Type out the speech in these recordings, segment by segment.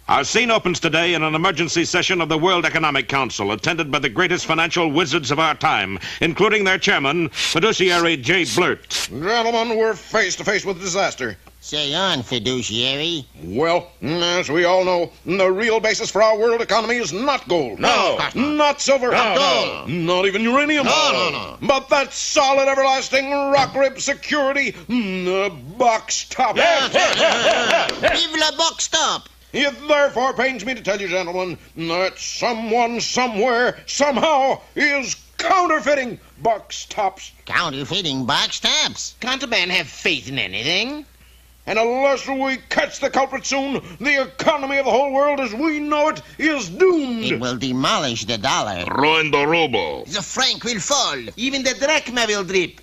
Our scene opens today in an emergency session of the World Economic Council, attended by the greatest financial wizards of our time, including their chairman, fiduciary J. Blurt. Gentlemen, we're face to face with disaster. Say on, fiduciary. Well, as we all know, the real basis for our world economy is not gold. No. Not silver. No. Gold. Not even uranium. No. But that solid, everlasting rock rib security, the box top. Vive la box top! It therefore pains me to tell you, gentlemen, that someone, somewhere, somehow is counterfeiting box tops. Counterfeiting box tops? Can't a man have faith in anything? And unless we catch the culprit soon, the economy of the whole world as we know it is doomed. It will demolish the dollar. Ruin the ruble. The franc will fall. Even the drachma will droop.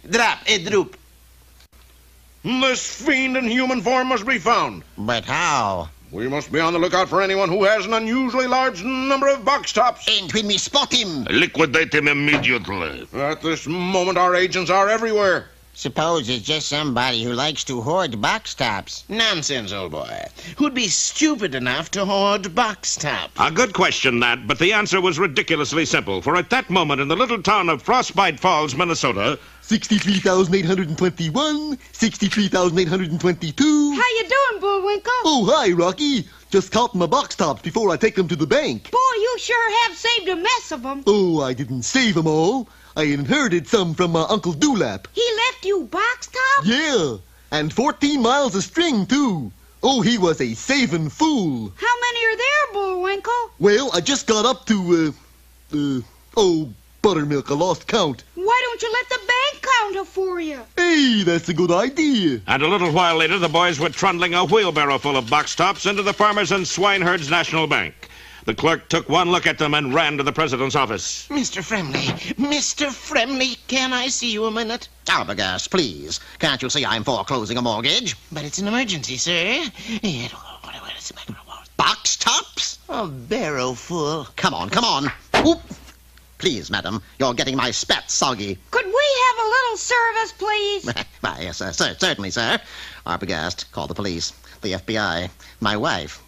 This fiend in human form must be found. But how? We must be on the lookout for anyone who has an unusually large number of box tops. And when we spot him... Liquidate him immediately. At this moment, our agents are everywhere. Suppose it's just somebody who likes to hoard box tops. Nonsense, old boy. Who'd be stupid enough to hoard box tops? A good question, that, but the answer was ridiculously simple, for at that moment in the little town of Frostbite Falls, Minnesota... 63,821, 63,822. How you doing, Bullwinkle? Oh, hi, Rocky. Just counting my box tops before I take them to the bank. Boy, you sure have saved a mess of them. Oh, I didn't save them all. I inherited some from my Uncle Dewlap. He left you box tops? Yeah, and 14 miles of string, too. Oh, he was a saving fool. How many are there, Bullwinkle? Well, I just got up to, buttermilk. I lost count. Why don't you let the bank count it for you? Hey, that's a good idea. And a little while later, the boys were trundling a wheelbarrow full of box tops into the Farmers and Swineherds National Bank. The clerk took one look at them and ran to the president's office. Mr. Fremley, can I see you a minute? Arbogast, please. Can't you see I'm foreclosing a mortgage? But it's an emergency, sir. Box tops? A barrow full. Come on. Oop. Please, madam, you're getting my spat soggy. Could we have a little service, please? Why, yes, certainly, sir. Arbogast, call the police, the FBI, my wife.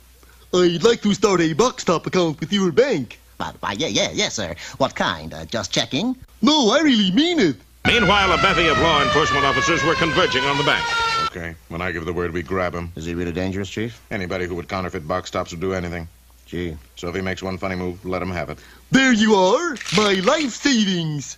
I'd like to start a box top account with your bank. Why, yes, sir. What kind? Just checking? No, I really mean it. Meanwhile, a bevy of law enforcement officers were converging on the bank. Okay, when I give the word, we grab him. Is he really dangerous, Chief? Anybody who would counterfeit box tops would do anything. Gee. So if he makes one funny move, let him have it. There you are, my life savings.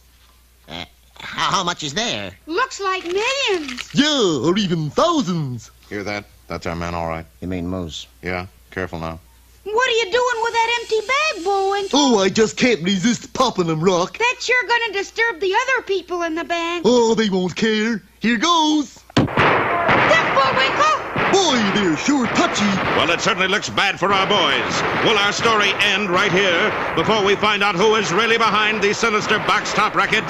How much is there? Looks like millions. Yeah, or even thousands. Hear that? That's our man, all right. You mean Moose? Yeah, careful now. What are you doing with that empty bag, Bullwinkle? Oh, I just can't resist popping them, Rock. That's sure gonna disturb the other people in the bank. Oh, they won't care. Here goes. Look, Bullwinkle! Boy, they're sure touchy. Well, it certainly looks bad for our boys. Will our story end right here before we find out who is really behind the sinister box top racket?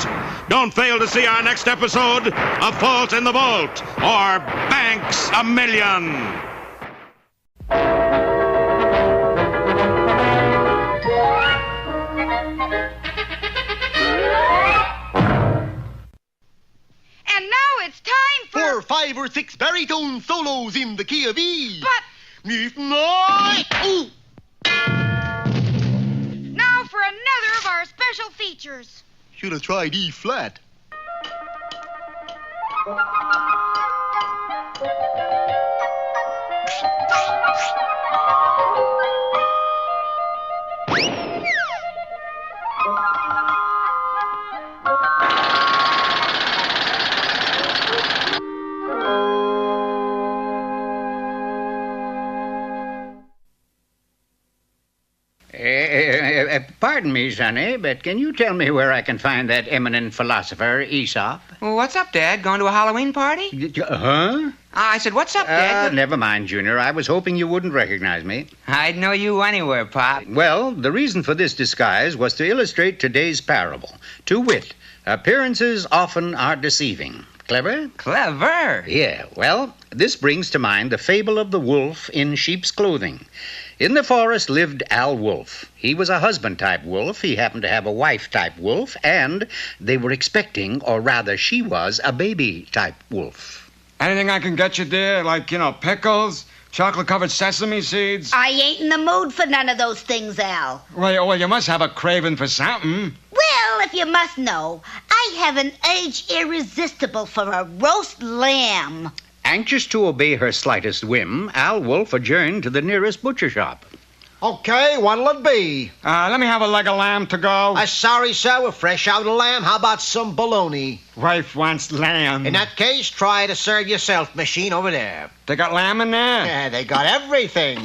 Don't fail to see our next episode of Fault in the Vault or Banks a Million. And now it's time For 5 or 6 baritone solos in the key of E. But Ooh. now for another of our special features. Should have tried E flat. Pardon me, Sonny, but can you tell me where I can find that eminent philosopher, Aesop? Well, what's up, Dad? Going to a Halloween party? Huh? I said, what's up, Dad? Never mind, Junior. I was hoping you wouldn't recognize me. I'd know you anywhere, Pop. Well, the reason for this disguise was to illustrate today's parable. To wit, Appearances often are deceiving. Clever? Clever. Yeah, well, this brings to mind the fable of the wolf in sheep's clothing. In the forest lived Al Wolf. He was a husband-type wolf. He happened to have a wife-type wolf, and they were expecting, or rather she was, a baby-type wolf. Anything I can get you, dear? Like, pickles? Chocolate-covered sesame seeds? I ain't in the mood for none of those things, Al. Well, you must have a craving for something. Well, if you must know, I have an urge irresistible for a roast lamb. Anxious to obey her slightest whim, Al Wolf adjourned to the nearest butcher shop. Okay, what'll it be? Let me have a leg of lamb to go. Sorry, sir, we're fresh out of lamb. How about some bologna? Wife wants lamb. In that case, try the serve-yourself machine over there. They got lamb in there? Yeah, they got everything.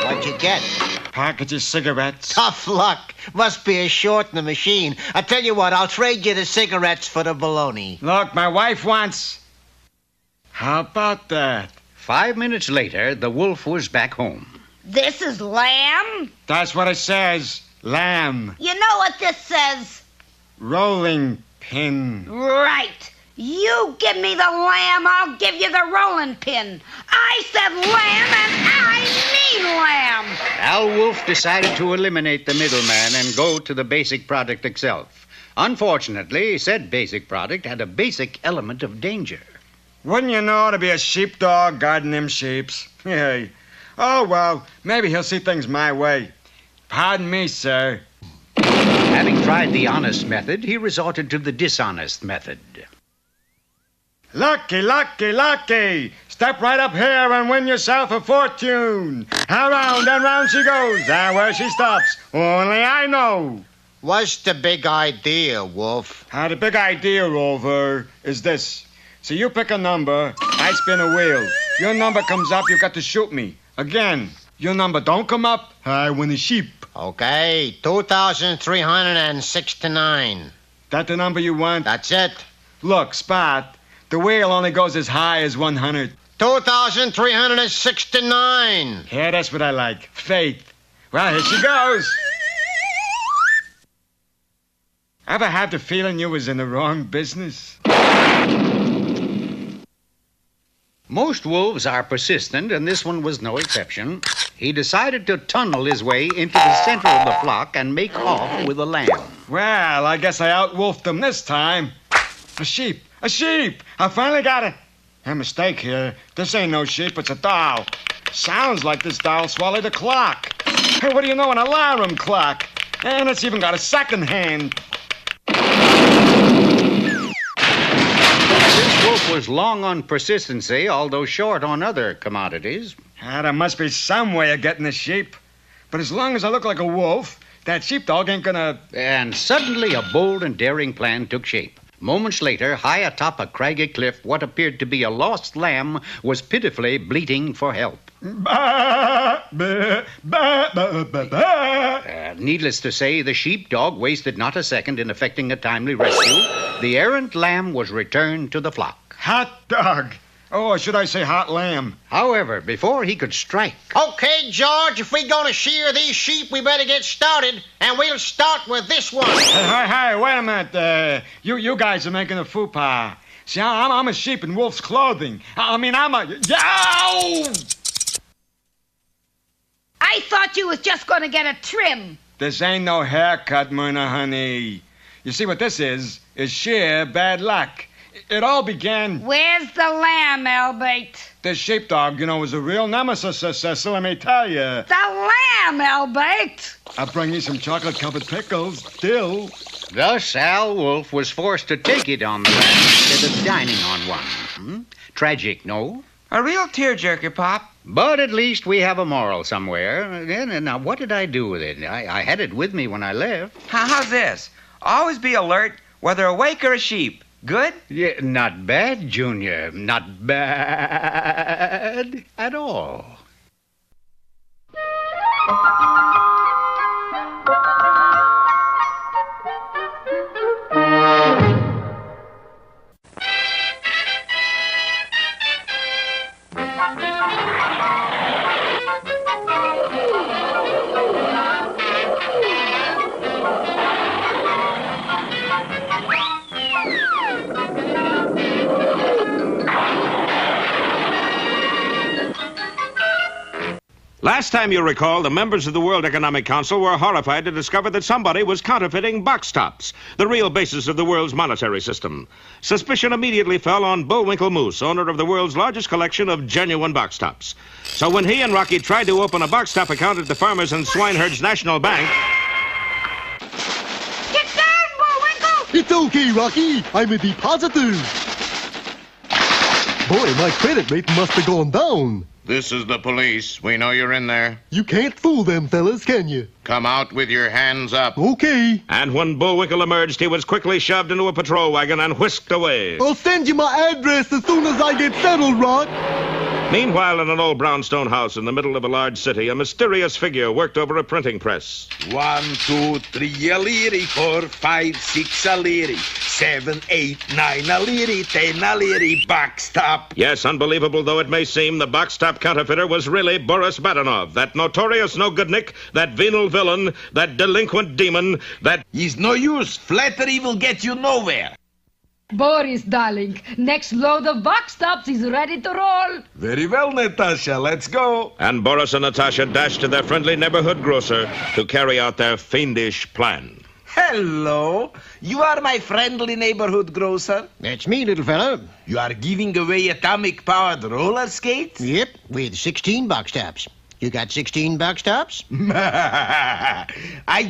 What'd you get? Package of cigarettes. Tough luck. Must be a short in the machine. I tell you what, I'll trade you the cigarettes for the bologna. Look, my wife wants... How about that? 5 minutes later, the wolf was back home. This is lamb? That's what it says. Lamb. You know what this says? Rolling pin. Right. You give me the lamb, I'll give you the rolling pin. I said lamb, and I mean lamb. Al Wolf decided to eliminate the middleman and go to the basic product itself. Unfortunately, said basic product had a basic element of danger. Wouldn't you know to be a sheepdog guarding them sheeps? Hey. Oh, well, maybe he'll see things my way. Pardon me, sir. Having tried the honest method, he resorted to the dishonest method. Lucky, lucky, lucky! Step right up here and win yourself a fortune. Around and round she goes, and where she stops, only I know. What's the big idea, Wolf? The big idea, Rover, is this. So you pick a number, I spin a wheel. Your number comes up, you got to shoot me. Again, your number don't come up, I win a sheep. Okay, 2,369. That the number you want? That's it. Look, Spot, the wheel only goes as high as 100. 2,369. Yeah, that's what I like. Faith. Well, here she goes. Ever had the feeling you was in the wrong business? Most wolves are persistent, and this one was no exception. He decided to tunnel his way into the center of the flock and make off with a lamb. Well, I guess I outwolfed him this time. A sheep! A sheep! I finally got it. A mistake here. This ain't no sheep, it's a doll. Sounds like this doll swallowed a clock. Hey, what do you know, an alarm clock? And it's even got a second hand. This wolf was long on persistency, although short on other commodities. There must be some way of getting the sheep. But as long as I look like a wolf, that sheepdog ain't gonna... And suddenly a bold and daring plan took shape. Moments later, high atop a craggy cliff, what appeared to be a lost lamb was pitifully bleating for help. Needless to say, the sheepdog wasted not a second in effecting a timely rescue. The errant lamb was returned to the flock. Hot dog. Oh, or should I say hot lamb? However, before he could strike... Okay, George, if we're gonna shear these sheep, we better get started. And we'll start with this one. Hey, wait a minute. You guys are making a faux pas. See, I'm a sheep in wolf's clothing. I'm a... Yow! I thought you was just gonna get a trim. This ain't no haircut, Myrna, honey. You see what this is sheer bad luck. It all began... Where's the lamb, Elbate? This sheepdog, was a real nemesis, so let me tell you. The lamb, Elbate! I'll bring you some chocolate-covered pickles, dill. Thus, Al Wolf was forced to take it on the lamb instead of dining on one. Tragic, no? A real tearjerker, Pop. But at least we have a moral somewhere. And now, what did I do with it? I had it with me when I left. How's this? Always be alert, whether awake or a sheep. Good? Yeah, not bad, Junior. Not bad at all. Last time you recall, the members of the World Economic Council were horrified to discover that somebody was counterfeiting box tops, the real basis of the world's monetary system. Suspicion immediately fell on Bullwinkle Moose, owner of the world's largest collection of genuine box tops. So when he and Rocky tried to open a box top account at the Farmers and Swineherds National Bank... Get down, Bullwinkle! It's okay, Rocky. I'm a depositor. Boy, my credit rate must have gone down. This is the police. We know you're in there. You can't fool them fellas, can you? Come out with your hands up. Okay. And when Bullwinkle emerged, he was quickly shoved into a patrol wagon and whisked away. I'll send you my address as soon as I get settled, Rock. Meanwhile, in an old brownstone house in the middle of a large city, a mysterious figure worked over a printing press. 1, 2, 3 a liri, 4, 5, 6 a liri, 7, 8, 9 a liri, 10 a liri, box top. Yes, unbelievable though it may seem, the box top counterfeiter was really Boris Badenov, that notorious no-goodnik, that venal villain, that delinquent demon, that... He's no use. Flattery will get you nowhere. Boris, darling, next load of box tops is ready to roll. Very well, Natasha. Let's go. And Boris and Natasha dashed to their friendly neighborhood grocer to carry out their fiendish plan. Hello. You are my friendly neighborhood grocer? That's me, little fella. You are giving away atomic-powered roller skates? Yep, with 16 box tops. You got 16 box tops? I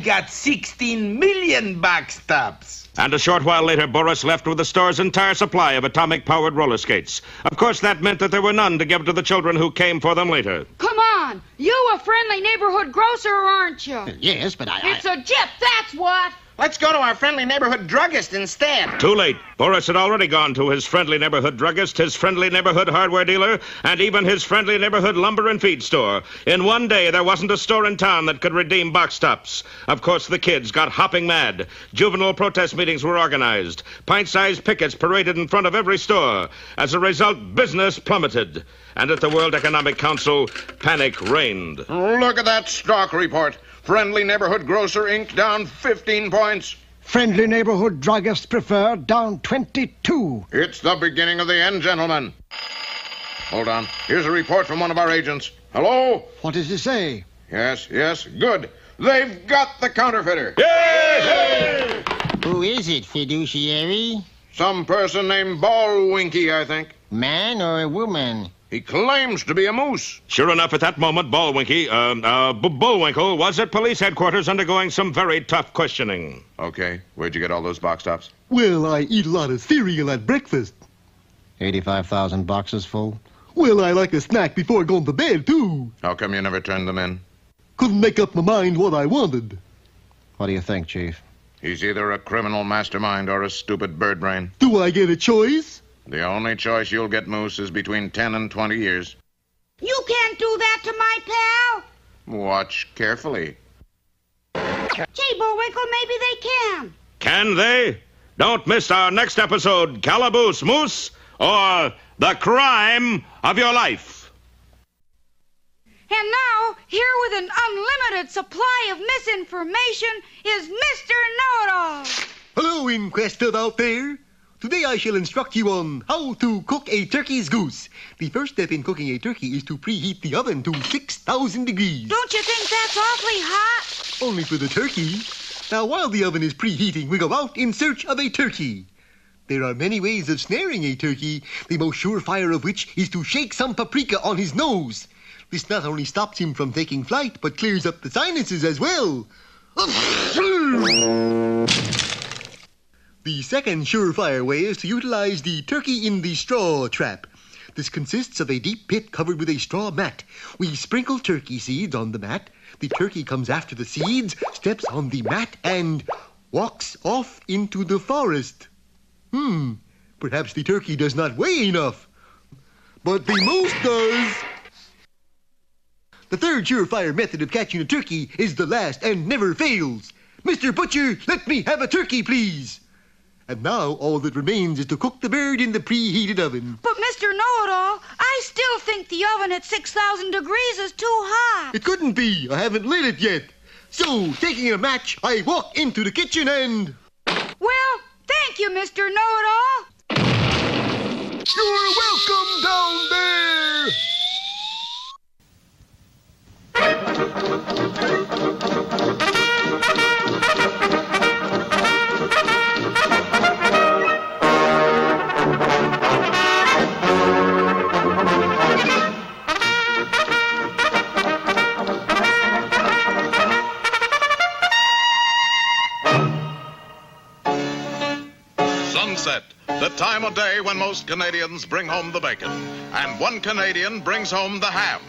got 16 million box tops. And a short while later, Boris left with the store's entire supply of atomic-powered roller skates. Of course, that meant that there were none to give to the children who came for them later. Come on. You a friendly neighborhood grocer, aren't you? Yes, but It's a gyp, that's what. Let's go to our friendly neighborhood druggist instead. Too late. Boris had already gone to his friendly neighborhood druggist, his friendly neighborhood hardware dealer, and even his friendly neighborhood lumber and feed store. In one day, there wasn't a store in town that could redeem box tops. Of course, the kids got hopping mad. Juvenile protest meetings were organized. Pint-sized pickets paraded in front of every store. As a result, business plummeted. And at the World Economic Council, panic reigned. Look at that stock report. Friendly Neighborhood Grocer Inc. down 15 points. Friendly Neighborhood Druggist Preferred down 22. It's the beginning of the end, gentlemen. Hold on. Here's a report from one of our agents. Hello? What does he say? Yes, good. They've got the counterfeiter. Yay! Who is it, fiduciary? Some person named Bullwinkle, I think. Man or a woman? He claims to be a moose. Sure enough, at that moment, Bullwinkle was at police headquarters undergoing some very tough questioning. Okay, where'd you get all those box tops? Well, I eat a lot of cereal at breakfast. 85,000 boxes full? Well, I like a snack before going to bed, too. How come you never turned them in? Couldn't make up my mind what I wanted. What do you think, Chief? He's either a criminal mastermind or a stupid bird brain. Do I get a choice? The only choice you'll get, Moose, is between 10 and 20 years. You can't do that to my pal. Watch carefully. Gee, Bullwinkle, maybe they can. Can they? Don't miss our next episode, Calaboose Moose, or The Crime of Your Life. And now, here with an unlimited supply of misinformation is Mr. Know-It-All. Hello, Inquester out there. Today I shall instruct you on how to cook a turkey's goose. The first step in cooking a turkey is to preheat the oven to 6,000 degrees. Don't you think that's awfully hot? Only for the turkey. Now, while the oven is preheating, we go out in search of a turkey. There are many ways of snaring a turkey, the most surefire of which is to shake some paprika on his nose. This not only stops him from taking flight, but clears up the sinuses as well. The second surefire way is to utilize the turkey in the straw trap. This consists of a deep pit covered with a straw mat. We sprinkle turkey seeds on the mat. The turkey comes after the seeds, steps on the mat, and walks off into the forest. Perhaps the turkey does not weigh enough. But the moose does. The third surefire method of catching a turkey is the last and never fails. Mr. Butcher, let me have a turkey, please. And now all that remains is to cook the bird in the preheated oven. But, Mr. Know-It-All, I still think the oven at 6,000 degrees is too hot. It couldn't be. I haven't lit it yet. So, taking a match, I walk into the kitchen and... Well, thank you, Mr. Know-It-All. You're welcome down there! sunset, the time of day when most Canadians bring home the bacon. And one Canadian brings home the ham.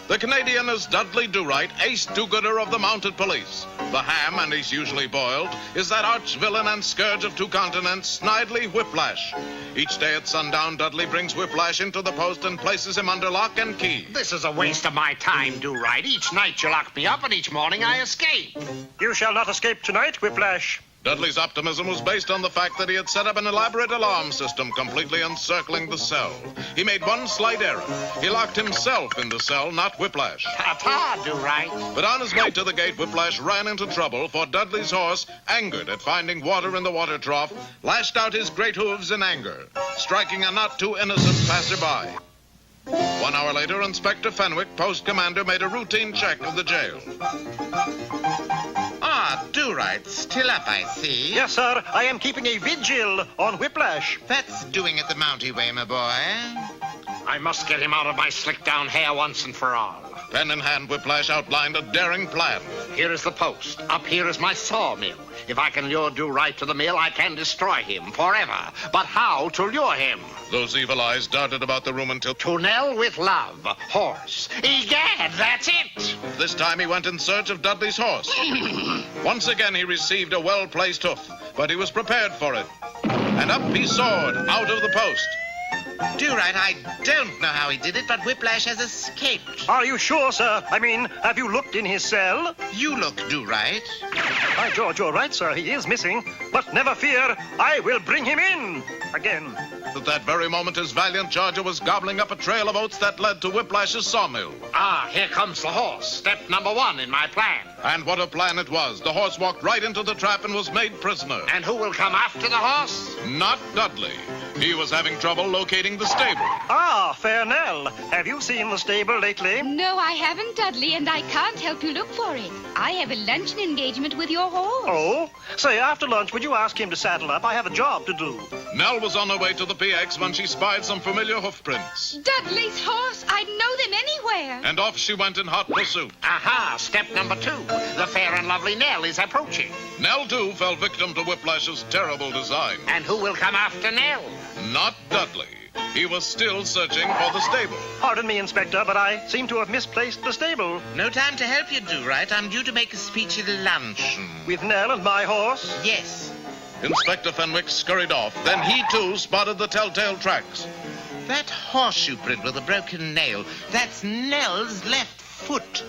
The Canadian is Dudley Do-Right, ace do-gooder of the mounted police. The ham, and he's usually boiled, is that arch-villain and scourge of two continents, Snidely Whiplash. Each day at sundown, Dudley brings Whiplash into the post and places him under lock and key. This is a waste of my time, Do-Right. Each night you lock me up, and each morning I escape. You shall not escape tonight, Whiplash. Dudley's optimism was based on the fact that he had set up an elaborate alarm system completely encircling the cell. He made one slight error. He locked himself in the cell, not Whiplash. Ta-ta, Do-Right. But on his way to the gate, Whiplash ran into trouble, for Dudley's horse, angered at finding water in the water trough, lashed out his great hooves in anger, striking a not too innocent passerby. 1 hour later, Inspector Fenwick, post commander, made a routine check of the jail. Ah, Do-Right, still up, I see. Yes, sir. I am keeping a vigil on Whiplash. That's doing it the Mountie way, my boy. I must get him out of my slick-down hair once and for all. Pen in hand, Whiplash outlined a daring plan. Here is the post. Up here is my sawmill. If I can lure Do-Right to the mill, I can destroy him forever. But how to lure him? Those evil eyes darted about the room until... To Nell with love, horse. Egad, that's it! This time he went in search of Dudley's horse. Once again he received a well-placed hoof, but he was prepared for it. And up he soared, out of the post. Do-Right, I don't know how he did it, but Whiplash has escaped. Are you sure, sir? I mean, have you looked in his cell? You look, Do-Right. By George, you're right, sir. He is missing. But never fear, I will bring him in again. At that very moment, his valiant charger was gobbling up a trail of oats that led to Whiplash's sawmill. Ah, here comes the horse. Step number 1 in my plan. And what a plan it was. The horse walked right into the trap and was made prisoner. And who will come after the horse? Not Dudley. He was having trouble locating the stable. Ah, fair Nell. Have you seen the stable lately? No, I haven't, Dudley, and I can't help you look for it. I have a luncheon engagement with your horse. Oh? Say, after lunch, would you ask him to saddle up? I have a job to do. Nell was on her way to the PX when she spied some familiar hoof prints. Dudley's horse. I'd know them anywhere. And off she went in hot pursuit. Aha, step number 2. The fair and lovely Nell is approaching. Nell, too, fell victim to Whiplash's terrible design. And who will come after Nell? Not Dudley. He was still searching for the stable. Pardon me, Inspector, but I seem to have misplaced the stable. No time to help you, Do-Right. I'm due to make a speech at luncheon. With Nell and my horse? Yes. Inspector Fenwick scurried off. Then he, too, spotted the telltale tracks. That horseshoe print with a broken nail, that's Nell's left foot.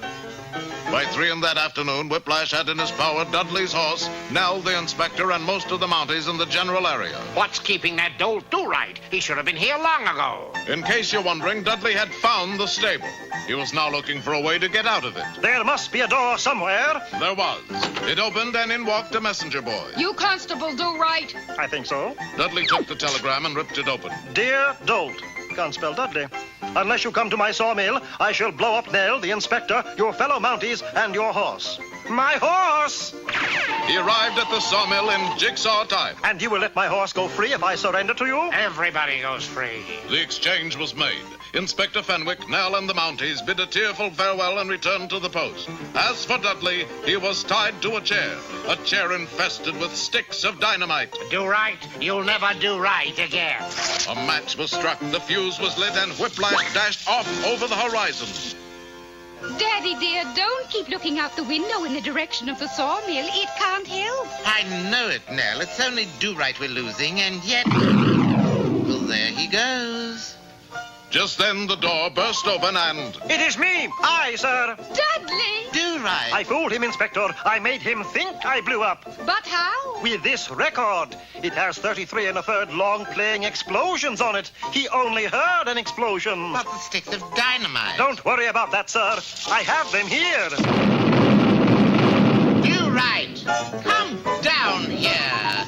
By 3 in that afternoon, Whiplash had in his power Dudley's horse, Nell, the inspector, and most of the Mounties in the general area. What's keeping that dolt Do-Right? He should have been here long ago. In case you're wondering, Dudley had found the stable. He was now looking for a way to get out of it. There must be a door somewhere. There was. It opened, and in walked a messenger boy. You constable, Do-Right. I think so. Dudley took the telegram and ripped it open. Dear Dolt. Can't spell Dudley. Unless you come to my sawmill, I shall blow up Nell, the inspector, your fellow Mounties, and your horse. My horse! He arrived at the sawmill in jigsaw time. And you will let my horse go free if I surrender to you? Everybody goes free. The exchange was made. Inspector Fenwick, Nell, and the Mounties bid a tearful farewell and returned to the post. As for Dudley, he was tied to a chair infested with sticks of dynamite. Do-Right, you'll never do right again. A match was struck, the fuse was lit, and Whiplash dashed off over the horizon. Daddy, dear, don't keep looking out the window in the direction of the sawmill. It can't help. I know it, Nell. It's only Do-Right we're losing, and yet... Well, there he goes. Just then, the door burst open and... It is me! I, sir! Dudley! Do-Right! I fooled him, Inspector. I made him think I blew up. But how? With this record. It has 33 1/3 long-playing explosions on it. He only heard an explosion. But the sticks of dynamite. Don't worry about that, sir. I have them here. Do-Right! Come down here!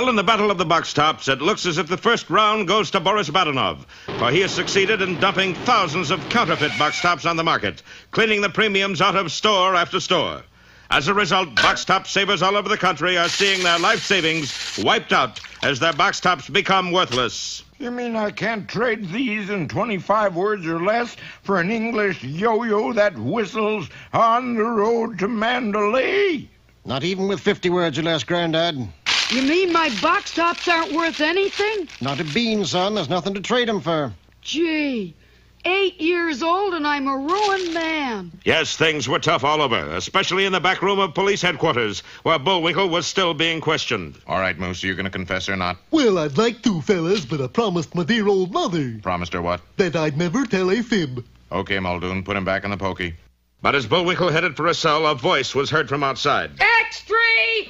Well, in the Battle of the Box Tops, it looks as if the first round goes to Boris Badenov, for he has succeeded in dumping thousands of counterfeit box tops on the market, cleaning the premiums out of store after store. As a result, box top savers all over the country are seeing their life savings wiped out as their box tops become worthless. You mean I can't trade these in 25 words or less for an English yo-yo that whistles on the road to Mandalay? Not even with 50 words or less, Granddad. You mean my box tops aren't worth anything? Not a bean, son. There's nothing to trade 'em for. Gee, 8 years old and I'm a ruined man. Yes, things were tough all over, especially in the back room of police headquarters, where Bullwinkle was still being questioned. All right, Moose, are you going to confess or not? Well, I'd like to, fellas, but I promised my dear old mother Promised her what? that I'd never tell a fib. Okay, Muldoon, put him back in the pokey. But as Bullwinkle headed for a cell, a voice was heard from outside. X3!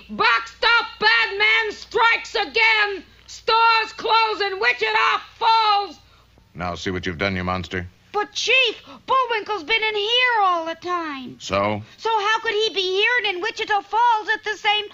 Box top bad man strikes again! Stores close and Wichita Falls! Now see what you've done, you monster. But, Chief, Bullwinkle's been in here all the time. So? So how could he be here and in Wichita Falls at the same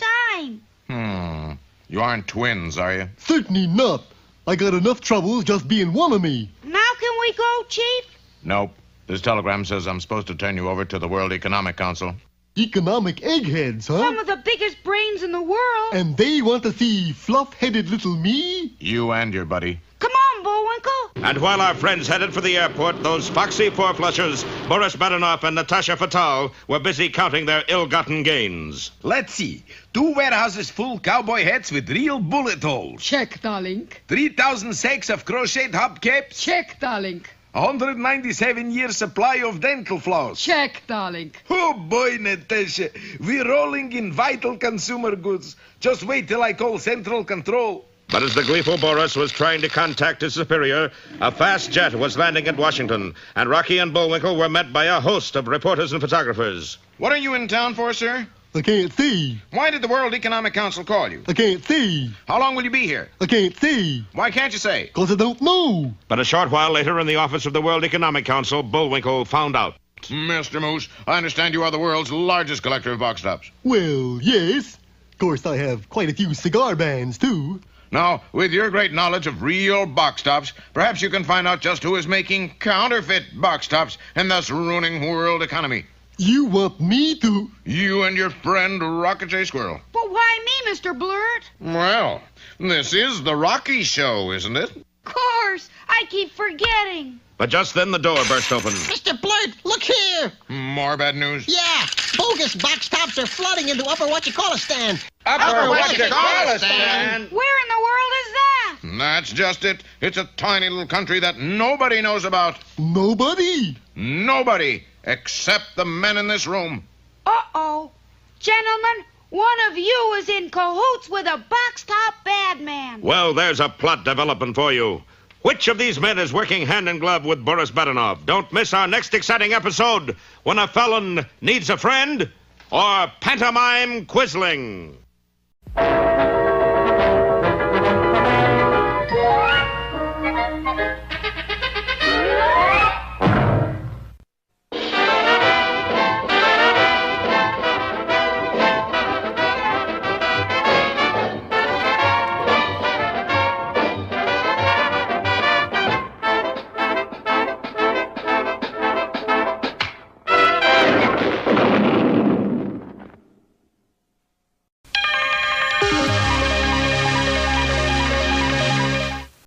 time? You aren't twins, are you? Certainly not. I got enough troubles just being one of me. Now can we go, Chief? Nope. This telegram says I'm supposed to turn you over to the World Economic Council. Economic eggheads, huh? Some of the biggest brains in the world. And they want to see fluff-headed little me? You and your buddy. Come on, Bullwinkle. And while our friends headed for the airport, those foxy four-flushers, Boris Badenov and Natasha Fatal, were busy counting their ill-gotten gains. Let's see. 2 warehouses full cowboy hats with real bullet holes. Check, darling. 3,000 sacks of crocheted hubcaps. Check, darling. 197-year supply of dental floss. Check, darling. Oh, boy, Natasha. We're rolling in vital consumer goods. Just wait till I call Central Control. But as the gleeful Boris was trying to contact his superior, a fast jet was landing at Washington, and Rocky and Bullwinkle were met by a host of reporters and photographers. What are you in town for, sir? I can't see. Why did the World Economic Council call you? I can't see. How long will you be here? I can't see. Why can't you say? 'Cause I don't know. But a short while later, in the office of the World Economic Council, Bullwinkle found out. Mr. Moose, I understand you are the world's largest collector of box tops. Well, yes. Of course, I have quite a few cigar bands, too. Now, with your great knowledge of real box tops, perhaps you can find out just who is making counterfeit box tops and thus ruining world economy. You want me to? You and your friend Rocket J. Squirrel. But why me, Mr. Blurt? Well, this is the Rocky Show, isn't it? Of course. I keep forgetting. But just then the door burst open. Mr. Blurt, look here. More bad news? Yeah, bogus box tops are flooding into Upper What-You-Call-A-Stand. Upper What-You-Call-A-Stand? Where in the world is that? That's just it. It's a tiny little country that nobody knows about. Nobody? Nobody, except the men in this room. Uh-oh. Gentlemen, one of you is in cahoots with a box top bad man. Well, there's a plot developing for you. Which of these men is working hand in glove with Boris Badenov? Don't miss our next exciting episode, When a Felon Needs a Friend, or Pantomime Quisling.